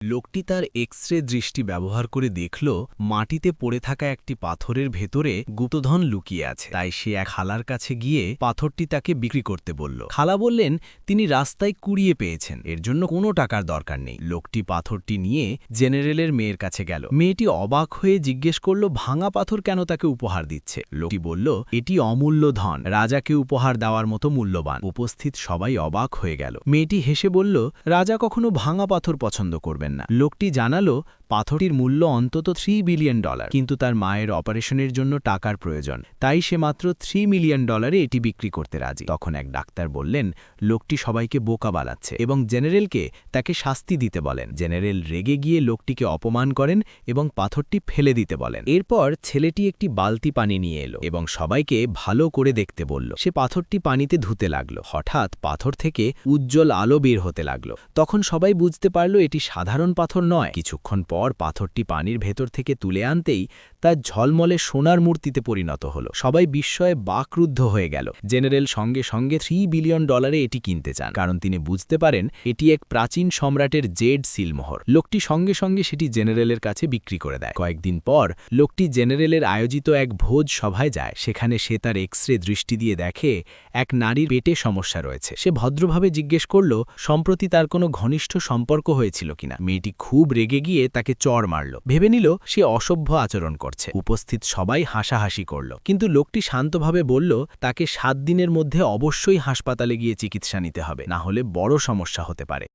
লোকটি তার এক্স-রে দৃষ্টি ব্যবহার করে দেখল মাটিতে পড়ে থাকা একটি পাথরের ভেতরে গুপ্তধন লুকিয়ে আছে। তাই সে এক খালার কাছে গিয়ে পাথরটি তাকে বিক্রি করতে বলল। খালা বললেন তিনি রাস্তায় কুড়িয়ে পেয়েছেন, এর জন্য কোনো টাকার দরকার নেই। লোকটি পাথরটি নিয়ে জেনারেলের মেয়ের কাছে গেল। মেয়েটি অবাক হয়ে জিজ্ঞেস করল ভাঙা পাথর কেন তাকে উপহার দিচ্ছে। লোকটি বলল এটি অমূল্য ধন, রাজাকে উপহার দেওয়ার মতো মূল্যবান। উপস্থিত সবাই অবাক হয়ে গেল। মেয়েটি হেসে বলল রাজা কখনো ভাঙা পাথর পছন্দ করবেন না। লোকটি জানালো পাথরটির মূল্য অন্তত $3 বিলিয়ন, কিন্তু তার মায়ের অপারেশনের জন্য টাকার প্রয়োজন, তাই সে মাত্র $3 মিলিয়ন এটি বিক্রি করতে রাজি। তখন এক ডাক্তার বললেন লোকটি সবাইকে বোকা বানাচ্ছে এবং জেনারেলকে তাকে শাস্তি দিতে বলেন। জেনারেল রেগে গিয়ে লোকটিকে অপমান করেন এবং পাথরটি ফেলে দিতে বলেন। এরপর ছেলেটি একটি বালতি পানি নিয়ে এলো এবং সবাইকে ভালো করে দেখতে বলল। সে পাথরটি পানিতে ধুতে লাগলো। হঠাৎ পাথর থেকে উজ্জ্বল আলো বের হতে লাগলো। তখন সবাই বুঝতে পারল এটি সাধারণ পাথর নয়। কিছুক্ষণ পর পাথরটি পানির ভেতর থেকে তুলে আনতেই তা ঝলমলে সোনার মূর্তিতে পরিণত হলো। সবাই বিস্ময়ে বাকরুদ্ধ হয়ে গেল। জেনারেল সঙ্গে সঙ্গে $3 বিলিয়ন এটি কিনতে চান, কারণ তিনি বুঝতে পারেন এটি এক প্রাচীন সম্রাটের জেড সিলমোহর। লোকটি সঙ্গে সঙ্গে সেটি জেনারেলের কাছে বিক্রি করে দেয়। কয়েকদিন পর লোকটি জেনারেলের আয়োজিত এক ভোজ সভায় যায়। সেখানে সে তার এক্স-রে দৃষ্টি দিয়ে দেখে এক নারীর পেটে সমস্যা রয়েছে। সে ভদ্রভাবে জিজ্ঞেস করল সম্প্রতি তার কোনো ঘনিষ্ঠ সম্পর্ক হয়েছিল কিনা। মেয়েটি খুব রেগে গিয়ে তাকে চড় মারল। ভেবে নিল সে অসভ্য আচরণ করছে। উপস্থিত সবাই হাসাহাসি করল, কিন্তু লোকটি শান্তভাবে বলল তাকে 7 দিনের মধ্যে অবশ্যই হাসপাতালে গিয়ে চিকিৎসা নিতে হবে, না হলে বড় সমস্যা হতে পারে।